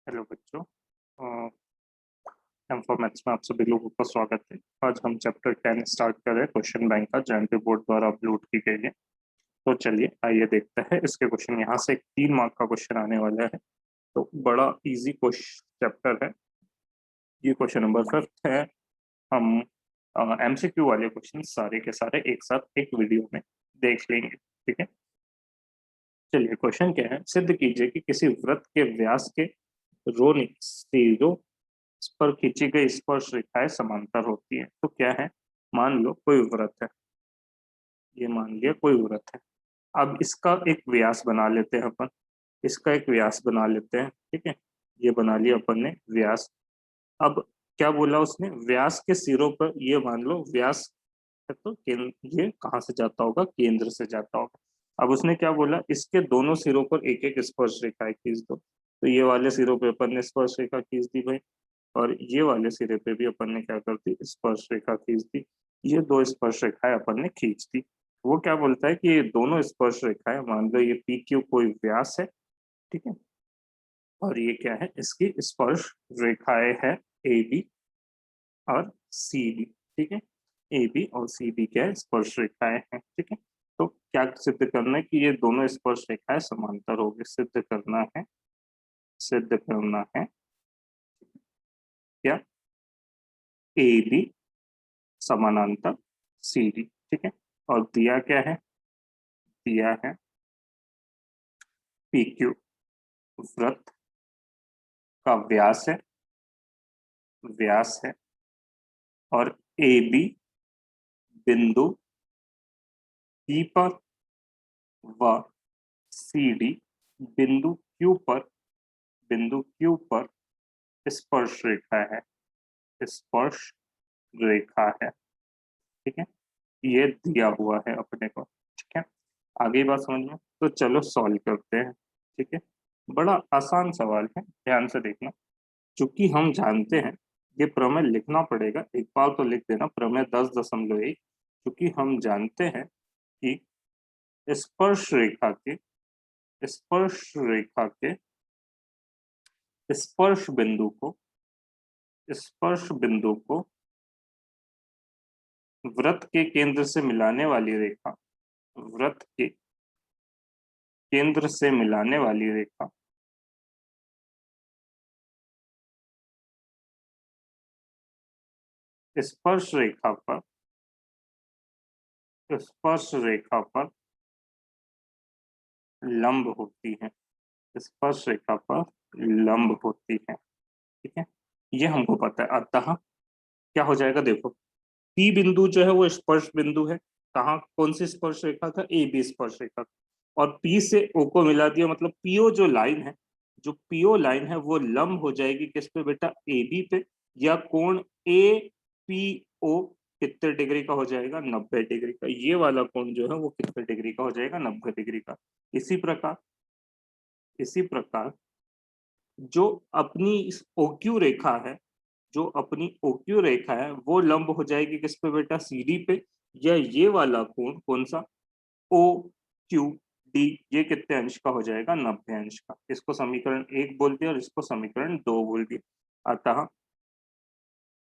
Hello बच्चों। M for maths में आप सभी लोगों का स्वागत है। आज हम चैप्टर 10 स्टार्ट कर रहे हैं क्वेश्चन बैंक का, जयंती बोर्ड द्वारा अपलोड की गई है। तो चलिए आइए देखते हैं इसके क्वेश्चन। यहाँ से एक 3 मार्क का क्वेश्चन आने वाला है, तो बड़ा इजी क्वेश्चन चैप्टर है। ये क्वेश्चन नंबर 5 है। हम एमसीक्यू वाले क्वेश्चन सारे के सारे एक साथ एक वीडियो में देख लेंगे, ठीक है। चलिए क्वेश्चन क्या है, सिद्ध कीजिए कि किसी वृत्त के व्यास के सिरों पर खींची गई स्पर्श रेखाएं समांतर होती है। तो क्या है, मान लो कोई वृत्त है, ये मान लिया कोई वृत्त है। अब इसका एक व्यास बना लेते हैं अपन, इसका एक व्यास बना लेते हैं, ठीक है। ये बना लिया अपन ने व्यास। अब क्या बोला उसने, व्यास के सिरों पर, ये मान लो व्यास है तो केंद्र, ये कहाँ से जाता होगा, केंद्र से जाता होगा। अब उसने क्या बोला, इसके दोनों सिरों पर एक एक स्पर्श रेखाएं खींच दो। तो ये वाले सिरों पे अपन ने स्पर्श रेखा खींच दी भाई, और ये वाले सिरे पे भी अपन ने क्या कर दी, स्पर्श रेखा खींच दी। ये दो स्पर्श रेखाएं अपन ने खींच दी। वो क्या बोलता है कि ये दोनों स्पर्श रेखाएं, मान लो ये पी क्यू कोई व्यास है, ठीक है, और ये क्या है, इसकी स्पर्श रेखाएं है ए बी और सी डी, ठीक है। ए बी और सी डी क्या है, स्पर्श रेखाएं हैं, ठीक है। तो क्या सिद्ध करना है कि ये दोनों स्पर्श रेखाएं समांतर होगी, सिद्ध करना है, सिद्ध करना है क्या, ए बी समानांतर सी डी, ठीक है। और दिया क्या है, दिया है पी क्यू वृत्त का व्यास है, व्यास है, और ए बी बिंदु पी पर व सी डी बिंदु क्यू पर, बिंदु क्यू पर स्पर्श रेखा है, स्पर्श रेखा है, ठीक है। ये दिया हुआ है अपने को, ठीक है। आगे बात समझ में, तो चलो सॉल्व करते हैं, ठीक है। बड़ा आसान सवाल है, ध्यान से देखना। चूंकि हम जानते हैं, ये प्रमेय लिखना पड़ेगा, एक बार तो लिख देना, प्रमेय 10.1। क्योंकि हम जानते हैं कि स्पर्श रेखा के, स्पर्श रेखा के स्पर्श बिंदु को, स्पर्श बिंदु को वृत्त के केंद्र से मिलाने वाली रेखा, वृत्त के केंद्र से मिलाने वाली रेखा स्पर्श रेखा पर, स्पर्श रेखा पर लंब होती है, स्पर्श रेखा पर लंब होती है, ठीक है। ये हमको पता है। अतः क्या हो जाएगा, देखो पी बिंदु जो है वो स्पर्श बिंदु है, कहाँ, कौन सी स्पर्श रेखा का, ए बी स्पर्श रेखा। और पी से ओ को मिला दिया, मतलब पीओ जो लाइन है, जो पीओ लाइन है वो लंब हो जाएगी किस पे बेटा, ए बी पे। या कोण ए पी ओ कितने डिग्री का हो जाएगा, 90 डिग्री का। ये वाला कोण जो है वो कितने डिग्री का हो जाएगा, 90 डिग्री का। इसी प्रकार, इसी प्रकार जो अपनी इस ओक्यू रेखा है, जो अपनी ओक्यू रेखा है वो लंब हो जाएगी किस पे बेटा, सीडी पे। या ये वाला कोण कौन सा, ओ क्यू डी, ये कितने अंश का हो जाएगा, 90 अंश का। इसको समीकरण 1 बोल दिया और इसको समीकरण 2 बोल दिया। अतः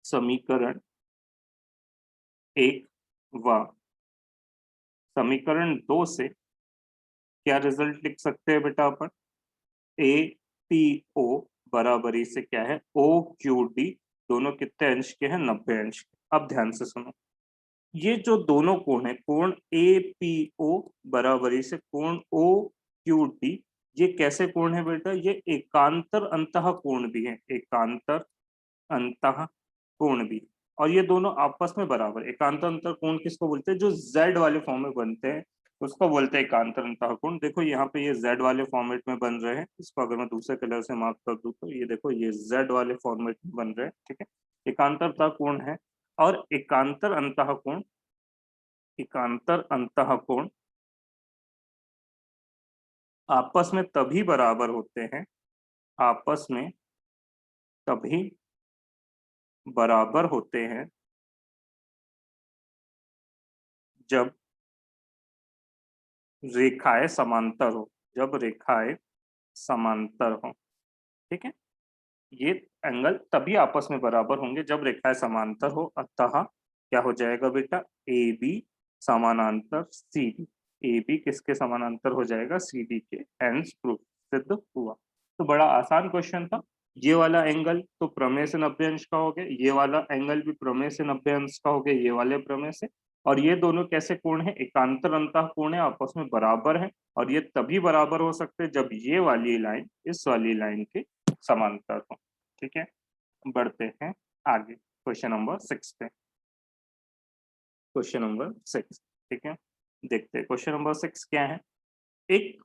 समीकरण 1 व समीकरण 2 से क्या रिजल्ट लिख सकते हैं बेटा अपन, ए टी ओ बराबरी से क्या है, ओ क्यू डी, दोनों कितने अंश के हैं, 90 अंश के। अब ध्यान से सुनो, ये जो दोनों कोण है, कोण ए पी ओ बराबरी से कोण ओ क्यू डी, ये कैसे कोण है बेटा, ये एकांतर अंतः कोण भी है, एकांतर अंतः कोण भी। और ये दोनों आपस में बराबर, एकांतर अंतर कोण किसको बोलते हैं, जो जेड वाले फॉर्म में बनते हैं उसको बोलते हैं एकांतर अंतः कोण। देखो यहाँ पे ये जेड वाले फॉर्मेट में बन रहे हैं, इसको अगर मैं दूसरे कलर से मार्क कर दूं तो ये देखो ये जेड वाले फॉर्मेट में बन रहे हैं, ठीक है। एकांतर अंतः कोण है। और एकांतर अंतः कोण, एकांतर अंतः कोण आपस में तभी बराबर होते हैं, आपस में तभी बराबर होते हैं जब रेखाएं समांतर हो, जब रेखाएं समांतर हो, ठीक है। ये एंगल तभी आपस में बराबर होंगे जब रेखाएं समांतर हो, अतः क्या हो जाएगा बेटा, ए बी समानांतर सी डी। ए बी किसके समानांतर हो जाएगा, सी डी के। हेंस प्रूफ, सिद्ध हुआ। तो बड़ा आसान क्वेश्चन था। ये वाला एंगल तो प्रमेय से 90 अंश का हो गया, ये वाला एंगल भी प्रमेय से 90 अंश का हो गया, ये वाले प्रमेय से। और ये दोनों कैसे कोण है, एकांतर अंतः कोण है, आपस में बराबर है। और ये तभी बराबर हो सकते हैं जब ये वाली लाइन इस वाली लाइन के समांतर हो। ठीक है, बढ़ते हैं आगे क्वेश्चन नंबर 6 पे। क्वेश्चन नंबर 6, ठीक है, देखते हैं क्वेश्चन नंबर 6 क्या है। एक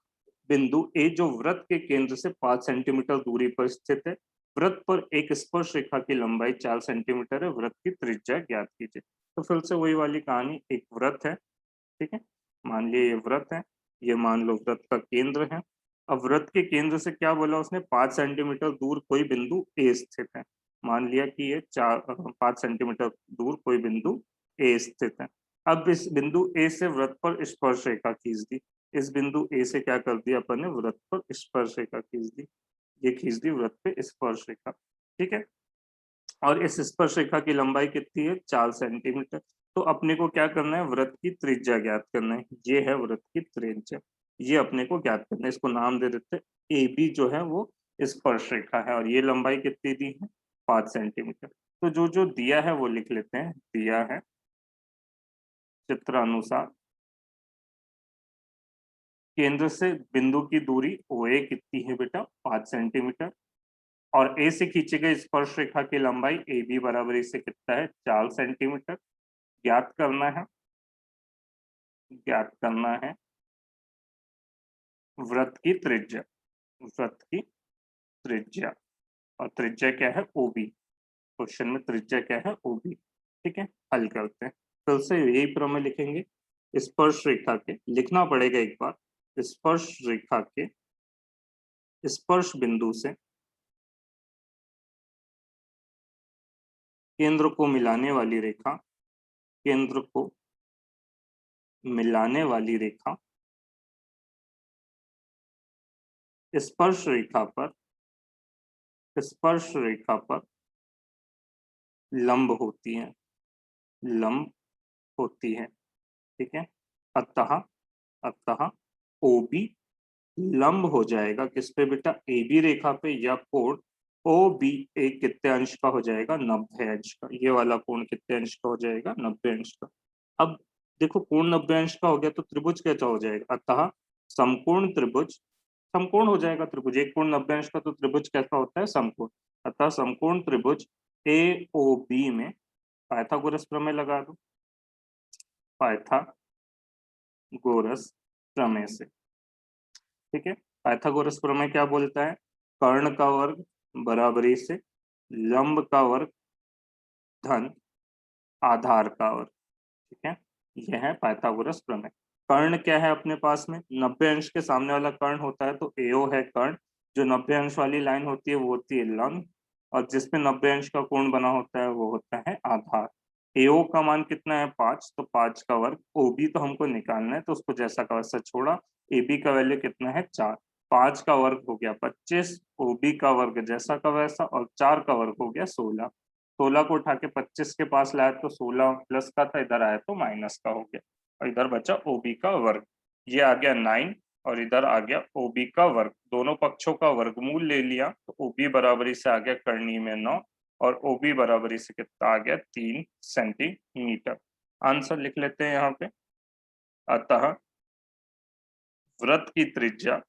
बिंदु ए जो वृत्त के केंद्र से 5 सेंटीमीटर दूरी पर स्थित है, वृत्त पर एक स्पर्श रेखा की लंबाई 4 सेंटीमीटर है, वृत्त की त्रिज्या ज्ञात कीजिए। तो फिर से वही वाली कहानी, एक वृत्त है, ठीक है, मान लिया ये वृत्त है, ये मान लो वृत्त का केंद्र है। अब वृत्त के केंद्र से क्या बोला उसने, 5 सेंटीमीटर दूर कोई बिंदु ए स्थित है। मान लिया कि ये 5 सेंटीमीटर दूर कोई बिंदु ए स्थित है। अब इस बिंदु ए से वृत्त पर स्पर्श रेखा खींच दी। इस बिंदु ए से क्या कर दिया अपन ने, वृत्त पर स्पर्श रेखा खींच दी। ये खींच दी वृत्त पे स्पर्श रेखा, ठीक है। और इस स्पर्श रेखा की लंबाई कितनी है, 4 सेंटीमीटर। तो अपने को क्या करना है, वृत्त की त्रिज्या ज्ञात करना है। ये है वृत्त की त्रिज्या, ये अपने को ज्ञात करना है। इसको नाम दे देते हैं ए बी, जो है वो स्पर्श रेखा है, और ये लंबाई कितनी दी है, 5 सेंटीमीटर। तो जो जो दिया है वो लिख लेते हैं। दिया है चित्र अनुसार केंद्र से बिंदु की दूरी ओ ए कितनी है बेटा, 5 सेंटीमीटर। और ए से खींची गई स्पर्श रेखा की लंबाई ए बी बराबर इससे कितना है, 4 सेंटीमीटर। ज्ञात करना है, ज्ञात करना है वृत्त की त्रिज्या, वृत्त की त्रिज्या। और त्रिज्या क्या है, ओबी। क्वेश्चन में त्रिज्या क्या है, ओबी। ठीक है, हल करते हैं। फिर से यही प्रमेय लिखेंगे। स्पर्श रेखा के, लिखना पड़ेगा एक बार, स्पर्श रेखा के स्पर्श बिंदु से केंद्र को मिलाने वाली रेखा, केंद्र को मिलाने वाली रेखा स्पर्श रेखा पर, स्पर्श रेखा पर लंब होती है, लंब होती है। ठीक है, अतः अतः ओबी लंब हो जाएगा किस पे बेटा, ए बी रेखा पे, या कोण ओ बी ए कितने अंश का हो जाएगा, 90 अंश का। ये वाला कोण कितने अंश का हो जाएगा, 90 अंश का। अब देखो कोण 90 अंश का हो गया तो त्रिभुज कैसा हो जाएगा, अतः समकोण त्रिभुज, समकोण हो जाएगा त्रिभुज। एक कोण 90 अंश का तो त्रिभुज कैसा होता है, समकोण। अतः समकोण त्रिभुज ए ओ बी में पाइथागोरस प्रमेय लगा दो, पाइथागोरस प्रमेय से। ठीक है, पाइथागोरस प्रमेय क्या बोलता है, कर्ण का वर्ग बराबरी से लंब का वर्ग धन आधार का वर्ग। ठीक है, यह है पाइथागोरस प्रमेय। कर्ण क्या है अपने पास में, 90 अंश के सामने वाला कर्ण होता है तो एओ है कर्ण। जो 90 अंश वाली लाइन होती है वो होती है लंब, और जिसपे 90 अंश का कोण बना होता है वो होता है आधार। एओ का मान कितना है, 5, तो 5 का वर्ग। ओबी तो हमको निकालना है तो उसको जैसा का वैसा छोड़ा। एबी का वैल्यू कितना है, 4। 5 का वर्ग हो गया 25, ओबी का वर्ग जैसा का वैसा, और 4 का वर्ग हो गया 16। 16 को उठा के 25 के पास लाया तो 16 प्लस का था, इधर आया तो माइनस का हो गया, और इधर बचा ओबी का वर्ग। ये आ गया 9, और इधर आ गया ओबी का वर्ग। दोनों पक्षों का वर्गमूल ले लिया तो ओबी बराबरी से आ गया कर्णी में 9, और ओबी बराबरी से कितना आ गया, 3 सेंटीमीटर। आंसर लिख लेते हैं यहाँ पे। अतः वृत्त की त्रिज्या,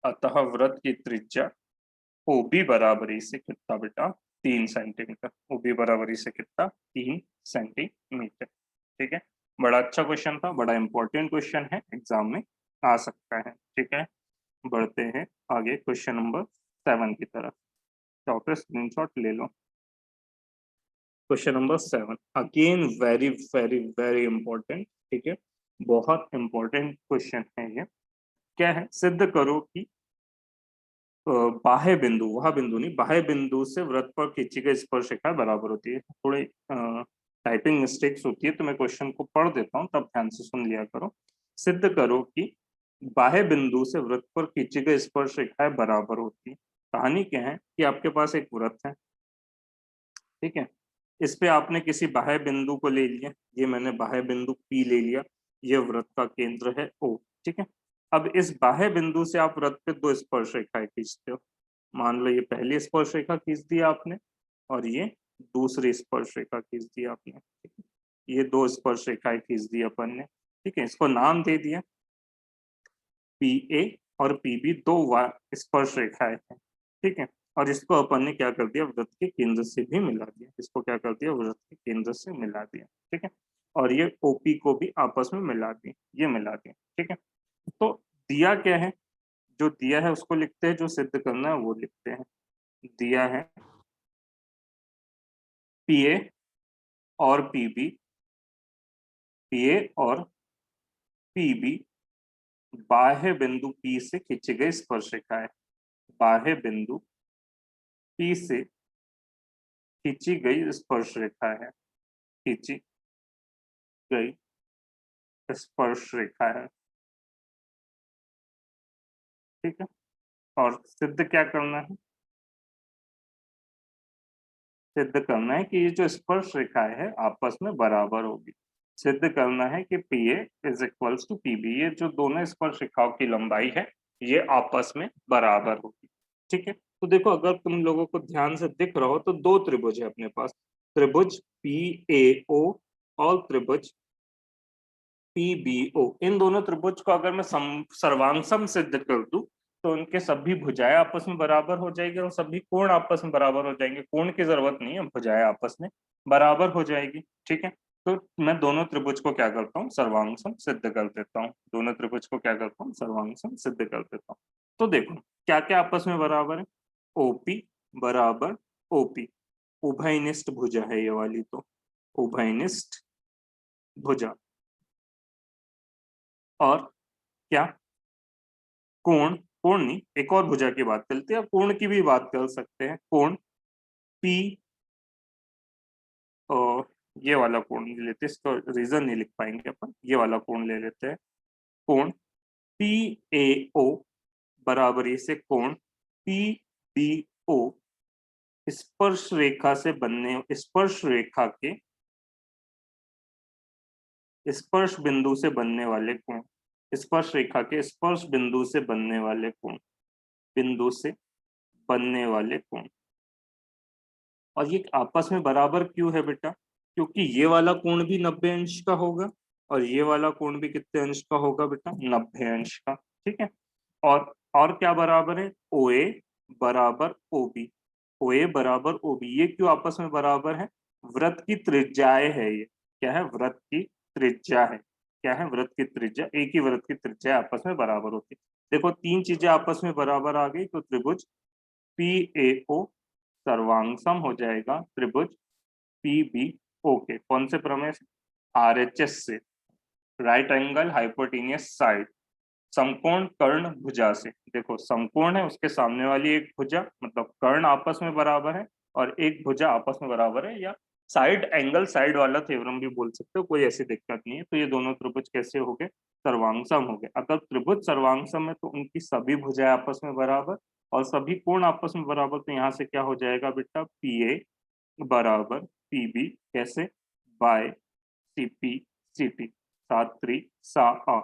अतः वृत्त की त्रिज्या ओबी बराबरी से कितना बेटा, 3 सेंटीमीटर। ओबी बराबरी से कितना, 3 सेंटीमीटर। ठीक है, बड़ा अच्छा क्वेश्चन था, बड़ा इंपॉर्टेंट क्वेश्चन है, एग्जाम में आ सकता है। ठीक है, बढ़ते हैं आगे क्वेश्चन नंबर 7 की तरफ। चौथे स्क्रीनशॉट ले लो। Question number 7 again very very very important. ठीक है, बहुत इंपॉर्टेंट क्वेश्चन है ये। क्या है, सिद्ध करो कि बाह्य बिंदु, वह बिंदु नहीं, बाह्य बिंदु से वृत्त पर खींची गई स्पर्श रेखा बराबर होती है। थोड़ी टाइपिंग मिस्टेक्स होती है तो मैं क्वेश्चन को पढ़ देता हूँ, तब ध्यान से सुन लिया करो। सिद्ध करो कि बाह्य बिंदु से वृत्त पर खींची गई स्पर्श रेखाएं बराबर होती है। कहानी क्या है कि आपके पास एक व्रत है, ठीक है। इस पे आपने किसी बाह्य बिंदु को ले लिया, ये मैंने बाह्य बिंदु P ले लिया, ये व्रत का केंद्र है O, ठीक है। अब इस बाह्य बिंदु से आप व्रत पे दो स्पर्श रेखाएं खींचते हो। मान लो ये पहली स्पर्श रेखा खींच दी आपने और ये दूसरी स्पर्श रेखा खींच दी आपने, ठीक है। ये दो स्पर्श रेखाएं खींच दी अपन ने, ठीक है। इसको नाम दे दिया PA और PB, दो स्पर्श रेखाएं हैं, ठीक है। और इसको अपन ने क्या कर दिया, वृत्त के केंद्र से भी मिला दिया, इसको क्या कर दिया, वृत्त के केंद्र से मिला दिया, ठीक है। और ये OP को भी आपस में मिला दिया, ये मिला दिया, ठीक है। तो दिया क्या है, जो दिया है उसको लिखते हैं, जो सिद्ध करना है वो लिखते हैं। दिया है PA और PB, PA और PB बाह्य बिंदु P से खींची गई स्पर्श रेखा है। बाह्य बिंदु P से खींची गई स्पर्श रेखा है, खींची गई स्पर्श रेखा है, ठीक है। और सिद्ध क्या करना है, सिद्ध करना है कि ये जो स्पर्श रेखाएं है आपस में बराबर होगी। सिद्ध करना है कि PA is equals to PB, ये जो दोनों स्पर्श रेखाओं की लंबाई है ये आपस में बराबर होगी, ठीक है। तो देखो अगर तुम लोगों को ध्यान से दिख रहा हो तो दो त्रिभुज है अपने पास, त्रिभुज PAO और त्रिभुज PBO। इन दोनों त्रिभुज को अगर मैं सर्वांग सिद्ध कर दूं तो उनके सभी भुजाएं आपस में बराबर हो जाएगी और सभी कोण आपस में बराबर हो जाएंगे। कोण की जरूरत नहीं है, भुजाएं आपस में बराबर हो जाएगी, ठीक है। तो मैं दोनों त्रिभुज को क्या करता हूँ, सर्वांग सिद्ध कर देता हूँ। दोनों त्रिभुज को क्या करता हूँ, सर्वांग सिद्ध कर देता हूँ। तो देखो क्या क्या आपस में बराबर है, OP बराबर OP, उभयनिष्ठ भुजा है ये वाली, तो उभयनिष्ठ भुजा। और क्या, कोण, कोण नहीं, एक और भुजा की बात करते हैं, कोण की भी बात कर सकते हैं। कोण P, और ये वाला कोण ले लेते हैं, इसका रीजन नहीं लिख पाएंगे अपन, ये वाला कोण ले लेते हैं। कोण PAO बराबर से कोण PBO, स्पर्श रेखा से बनने, स्पर्श रेखा के स्पर्श बिंदु से बनने वाले कोण, स्पर्श रेखा के स्पर्श बिंदु से बनने वाले कोण, बिंदु से बनने वाले कोण। और ये आपस में बराबर क्यों है बेटा, क्योंकि ये वाला कोण भी 90 अंश का होगा और ये वाला कोण भी कितने अंश का होगा बेटा, 90 अंश का, ठीक है। और क्या बराबर है, OA बराबर OB, OA बराबर OB। ये क्यों आपस में बराबर है, वृत्त की त्रिज्याएं है ये, क्या है, वृत्त की त्रिज्या है, क्या है, वृत्त की त्रिज्या, एक ही वृत्त की त्रिज्या आपस में बराबर होती है। देखो तीन चीजें आपस में बराबर आ गई तो त्रिभुज PAO सर्वांग हो जाएगा त्रिभुज PBO के, कौन से प्रमेय से, RHS से, राइट एंगल हाइपोटेनियस साइड, समकोण कर्ण भुजा से। देखो समकोण है, उसके सामने वाली एक भुजा मतलब कर्ण आपस में बराबर है और एक भुजा आपस में बराबर है, या साइड एंगल साइड वाला थ्योरम भी बोल सकते हो, कोई ऐसी दिक्कत नहीं है। तो ये दोनों त्रिभुज कैसे हो गए, सर्वांग हो गए। अगर त्रिभुज सर्वांग है तो उनकी सभी भुजाएं आपस में बराबर और सभी कोण आपस में बराबर, तो यहाँ से क्या हो जाएगा बेटा, PA बराबर PB, कैसे, बाय CP CT, सात्री सा आ।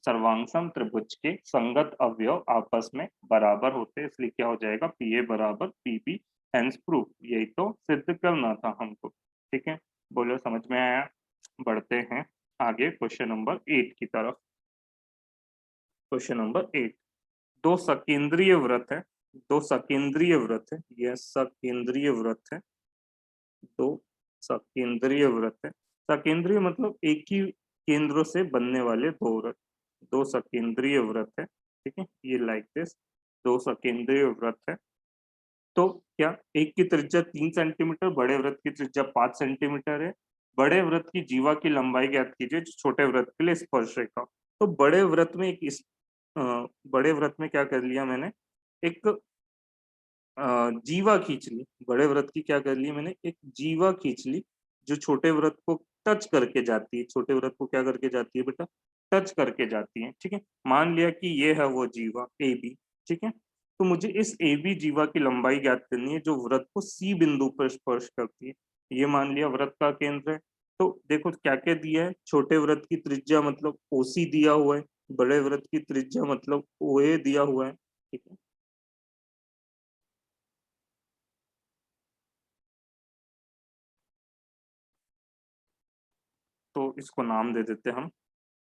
सर्वांग त्रिभुज के संगत अवयव आपस में बराबर होते हैं, इसलिए क्या हो जाएगा, PA बराबर PB, हेंस प्रूफ। यही तो सिद्ध करना था हमको, ठीक है। बोलो समझ में आया। बढ़ते हैं आगे क्वेश्चन नंबर 8 की तरफ। क्वेश्चन नंबर 8, दो सकेंद्रीय व्रत है, दो सकेंद्रीय व्रत है, यह सकेंद्रीय व्रत है, दो सकेंद्रीय व्रत है। सकेंद्रीय मतलब एक ही केंद्रों से बनने वाले दो व्रत, दो सकेंद्रीय व्रत है, ठीक है। ये लाइक दिस, दो सकेंद्रीय व्रत है। तो क्या एक की त्रिज्या 3 सेंटीमीटर, बड़े व्रत की त्रिज्या 5 सेंटीमीटर है। बड़े व्रत की जीवा की लंबाई ज्ञात कीजिए जो छोटे व्रत के लिए स्पर्श रेखा। तो बड़े व्रत में एक बड़े व्रत में क्या कर लिया मैंने, एक जीवा खींच ली, बड़े व्रत की क्या कर ली मैंने, एक जीवा खींच ली जो छोटे व्रत को टच करके जाती है। छोटे व्रत को क्या करके जाती है बेटा, टच करके जाती है, ठीक है। मान लिया कि ये है वो जीवा AB, ठीक है। तो तो मुझे इस ए बी जीवा की लंबाई ज्ञात करनी है जो वृत्त को सी बिंदु पर स्पर्श करती है। ये मान लिया वृत्त का केंद्र है। तो देखो क्या क्या दिया है, छोटे वृत्त की त्रिज्या मतलब ओसी दिया हुआ है, बड़े वृत्त की त्रिज्या मतलब ओए दिया हुआ है। ठीक है, तो इसको नाम दे देते हम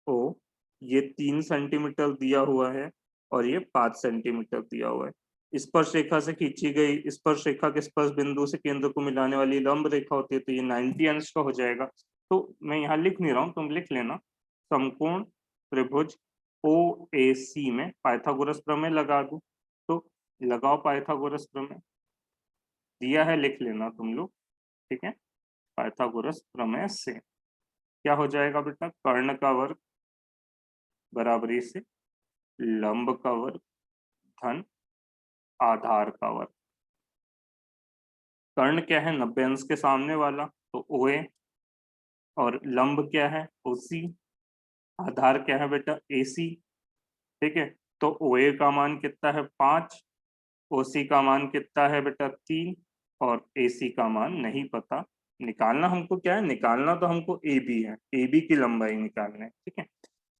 ओ। ये 3 सेंटीमीटर दिया हुआ है और ये 5 सेंटीमीटर दिया हुआ है। स्पर्श रेखा से खींची गई स्पर्श रेखा के स्पर्श बिंदु से केंद्र को मिलाने वाली लंब रेखा होती है, तो ये 90 अंश का हो जाएगा। तो मैं यहाँ लिख नहीं रहा हूँ, तुम लिख लेना। समकोण त्रिभुज ओ ए सी में पाइथागोरस प्रमेय लगा दूं, तो लगाओ पाइथागोरस प्रमेय। दिया है, लिख लेना तुम लोग। ठीक है, पाइथागोरस प्रमेय से क्या हो जाएगा बेटा, कर्ण का वर्ग बराबरी से लंब का वर्ग धन आधार का वर्ग। कर्ण क्या है, 90 अंश के सामने वाला, तो ओए। और लंब क्या है, ओसी। आधार क्या है बेटा, एसी। ठीक है, तो ओए का मान कितना है, 5। ओसी का मान कितना है बेटा, 3। और एसी का मान नहीं पता। निकालना हमको क्या है, निकालना तो हमको ए बी है, ए बी की लंबाई निकालना है। ठीक है,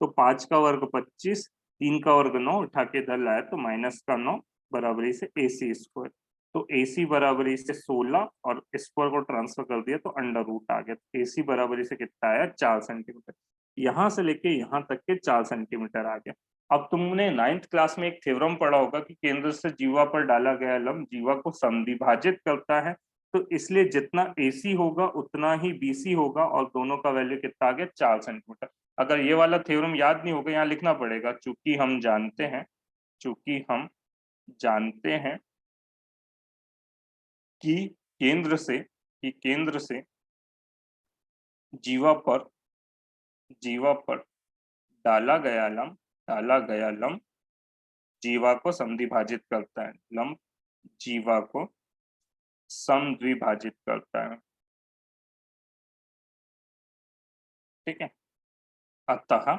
तो 5 का वर्ग 25, 3 का वर्ग 9, उठा के इधर लाया तो माइनस का 9 बराबरी से ए सी स्क्वायर। तो ए सी बराबरी से 16 और स्क्वायर को ट्रांसफर कर दिया तो अंडर रूट आ गया। तो ए सी बराबरी से कितना आया, 4 सेंटीमीटर। यहाँ से लेके यहाँ तक के 4 सेंटीमीटर आ गया। अब तुमने 9th क्लास में एक थ्योरम पढ़ा होगा कि केंद्र से जीवा पर डाला गया लंब जीवा को समद्विभाजित करता है। तो इसलिए जितना AC होगा उतना ही BC होगा, और दोनों का वैल्यू कितना आ गया, 4 सेंटीमीटर। अगर ये वाला थ्योरम याद नहीं होगा, यहाँ लिखना पड़ेगा, चूंकि हम जानते हैं कि केंद्र से जीवा पर जीवा पर डाला गया लंब जीवा को समद्विभाजित करता है, लंब जीवा को समद्विभाजित करता है। ठीक है, अतः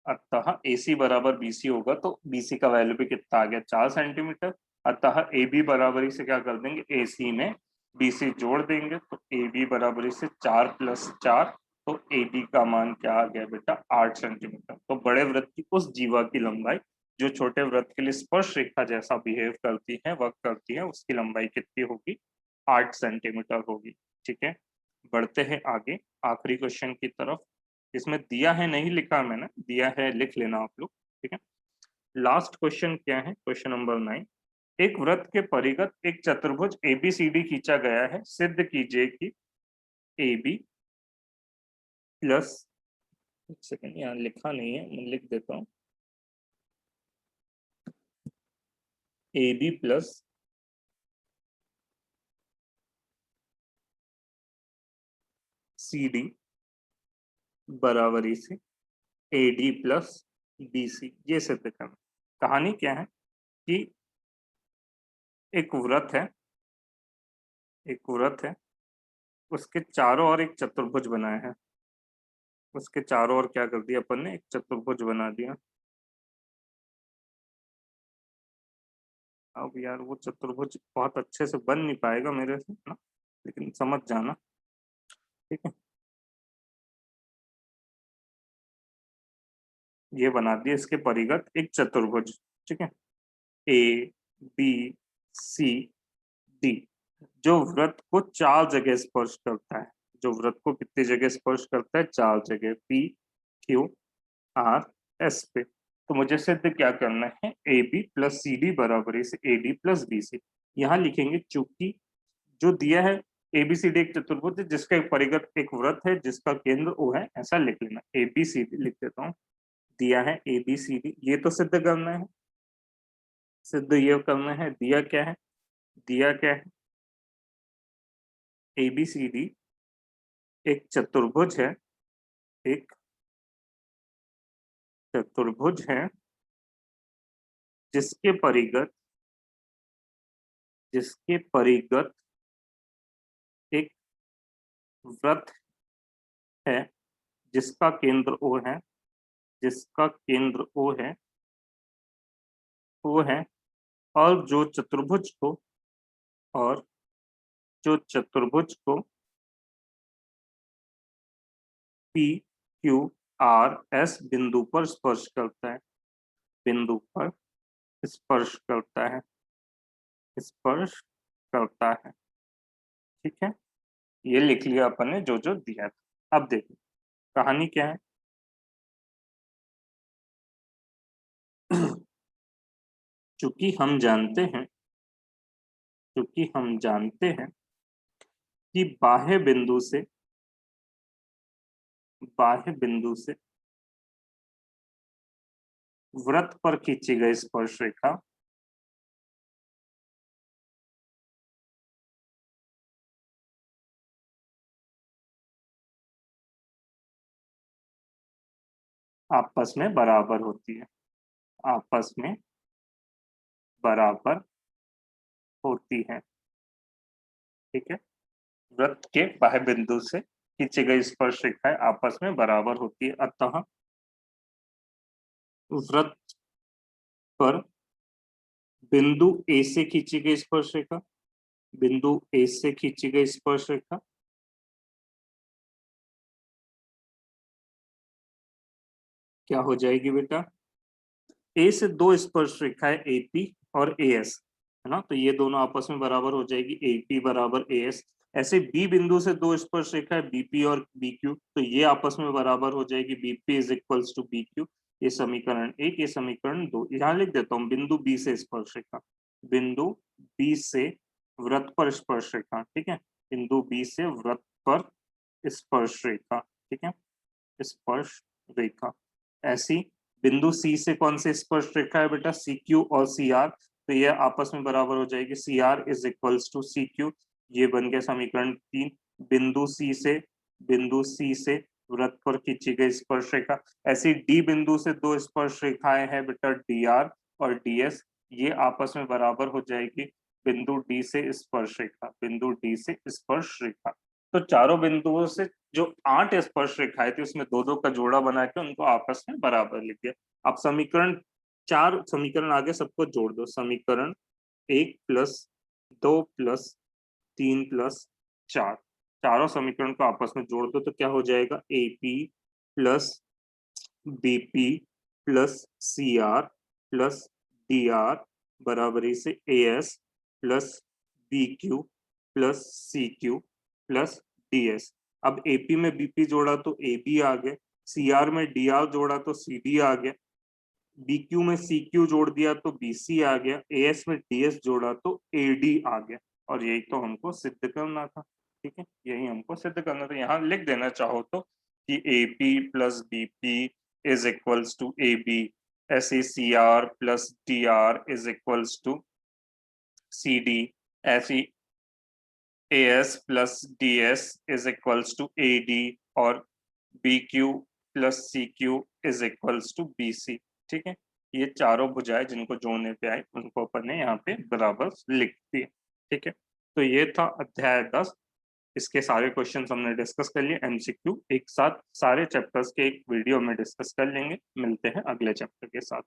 अतः AC बराबर BC होगा, तो BC का वैल्यू भी कितना आ गया, 4 सेंटीमीटर। अतः AB बराबरी से क्या कर देंगे, AC में BC जोड़ देंगे, तो AB बराबरी से 4 + 4, तो AB का मान क्या आ गया बेटा, 8 सेंटीमीटर। तो बड़े वृत्त की उस जीवा की लंबाई जो छोटे वृत्त के लिए स्पर्श रेखा जैसा बिहेव करती है, वर्क करती है, उसकी लंबाई कितनी होगी, 8 सेंटीमीटर होगी। ठीक है, बढ़ते हैं आगे आखिरी क्वेश्चन की तरफ। इसमें दिया है नहीं लिखा मैंने, दिया है लिख लेना आप लोग। ठीक है, लास्ट क्वेश्चन क्या है, क्वेश्चन नंबर 9। एक वृत्त के परिगत एक चतुर्भुज ABCD खींचा गया है, सिद्ध कीजिए कि AB प्लस, एक सेकंड यहाँ लिखा नहीं है, मैं लिख देता हूँ, AB प्लस CD बराबरी से AD प्लस BC, ये सिद्ध करना। कहानी क्या है कि एक वृत्त है, उसके चारों ओर एक चतुर्भुज बनाया है, उसके चारों ओर क्या कर दिया अपन ने, एक चतुर्भुज बना दिया। अब यार वो चतुर्भुज बहुत अच्छे से बन नहीं पाएगा मेरे से ना, लेकिन समझ जाना। ठीक है, ये बना दिया इसके परिगत एक चतुर्भुज। ठीक है, ABCD जो वृत्त को 4 जगह स्पर्श करता है, जो वृत्त को कितनी जगह स्पर्श करता है, 4 जगह, PQRS पे। तो मुझे सिद्ध क्या करना है, AB प्लस CD बराबरी से AD प्लस BC। यहाँ लिखेंगे चूंकि जो दिया है ABCD एक चतुर्भुज है जिसका एक परिगत एक वृत्त है जिसका केंद्र O है, ऐसा लिख लेना। ABCD लिख देता हूँ, दिया है ABCD, ये तो सिद्ध करना है, सिद्ध ये करना है। दिया क्या है, ABCD एक चतुर्भुज है, एक चतुर्भुज है जिसके परिगत एक वृत्त है जिसका केंद्र O है, जिसका केंद्र O है, वो है और जो चतुर्भुज को पी क्यू आर एस बिंदु पर स्पर्श करता है, बिंदु पर स्पर्श करता है, स्पर्श करता है। ठीक है, ये लिख लिया अपन ने जो जो दिया था। अब देखो कहानी क्या है। चूंकि हम जानते हैं, चूंकि हम जानते हैं कि बाह्य बिंदु से वृत्त पर खींची गई स्पर्श रेखा आपस में बराबर होती है, आपस में बराबर होती है। ठीक है, वृत्त के बाह्य बिंदु से खींची गई स्पर्श रेखाएं आपस में बराबर होती है। अतः वृत्त पर बिंदु ए से खींची गई स्पर्श रेखा, बिंदु ए से खींची गई स्पर्श रेखा क्या हो जाएगी बेटा, ए से दो स्पर्श रेखाएं एपी और एएस है ना, तो ये दोनों आपस में बराबर हो जाएगी, एपी बराबर एएस। ऐसे बी बिंदु से दो स्पर्श रेखाएं बीपी और बीक्यू, तो ये आपस में बराबर हो जाएगी, BP is equals to BQ. ये समीकरण एक, ये समीकरण दो। यहाँ लिख देता हूँ बिंदु बी से स्पर्श रेखा, बिंदु बी से वृत्त पर स्पर्श रेखा। ठीक है, बिंदु बी से वृत्त पर स्पर्श रेखा। ठीक है, स्पर्श रेखा। ऐसी बिंदु सी से कौन सी स्पर्श रेखा है बेटा, सी क्यू और सी आर, तो ये आपस में बराबर हो जाएगी, C R is equals to C Q. ये बन गया समीकरण तीन। बिंदु सी से वृत्त पर खींची गई स्पर्श रेखा। ऐसी डी बिंदु से दो स्पर्श रेखाएं हैं बेटा, डी आर और डीएस, ये आपस में बराबर हो जाएगी बिंदु डी से स्पर्श रेखा, बिंदु डी से स्पर्श रेखा। तो चारों बिंदुओं से जो 8 स्पर्श रेखाएं थी उसमें दो दो का जोड़ा बना के उनको आपस में बराबर लिख दिया। अब समीकरण चार, समीकरण आगे सबको जोड़ दो, समीकरण 1 प्लस 2 प्लस 3 प्लस 4, चारों समीकरण को आपस में जोड़ दो तो क्या हो जाएगा, AP plus BP plus C R plus D R बराबरी से AS plus B Q plus C Q plus DS. अब एपी में बीपी जोड़ा तो एबी आ गया, सीआर में डीआर जोड़ा तो सीडी आ गया, बीक्यू में सीक्यू जोड़ दिया तो बीसी आ गया, एएस में डीएस जोड़ा तो एडी आ गया। और यही तो हमको सिद्ध करना था। ठीक है, यही हमको सिद्ध करना था। यहाँ लिख देना चाहो तो कि AP plus BP is equals to AB, ऐसे C R plus D R is equals to C D, ऐसी AS plus D S is equals to A D, और B Q plus C Q is equals to B C. ठीक है, ये चारों भुजाएं जिनको जोड़ने पे आए उनको अपन ने यहाँ पे बराबर लिख दिए। ठीक है, तो ये था अध्याय 10। इसके सारे क्वेश्चंस हमने डिस्कस कर लिए, एमसीक्यू एक साथ सारे चैप्टर्स के एक वीडियो में डिस्कस कर लेंगे। मिलते हैं अगले चैप्टर के साथ।